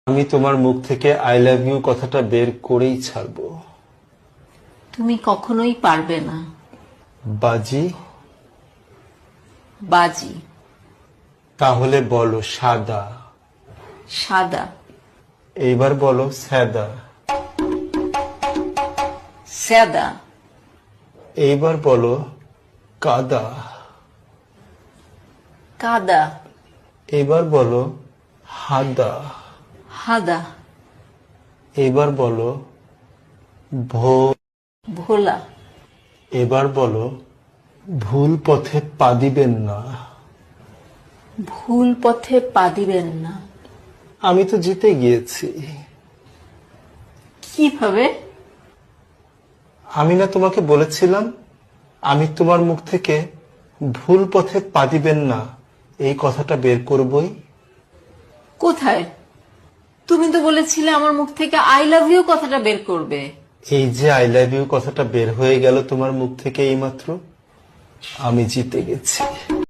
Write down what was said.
আমি তোমার মুখ থেকে আই লাভ ইউ কথাটা বের করেই ছাড়বো। তুমি কখনোই পারবে না। বাজি? বাজি। তাহলে বলো সাদা। সাদা। এইবার বলো স্যাদা। স্যাদা। এইবার বলো কাদা। কাদা। এবার বলো হাদা। হাদা। এবার বলো ভোলা। এবার বলো ভুল পথে পা দিবেন না। ভুল পথে পা দিবেন না। আমি তো জিতে গিয়েছি। কিভাবে? আমি না তোমাকে বলেছিলাম আমি তোমার মুখ থেকে ভুল পথে পা দিবেন না এই কথাটা বের করবই। কোথায়? তুমি তো বলেছিলে আমার মুখ থেকে আই লাভ ইউ কথাটা বের করবে। এই যে আই লাভ ইউ কথাটা বের হয়ে গেল তোমার মুখ থেকে এইমাত্র। আমি জিতে গেছি।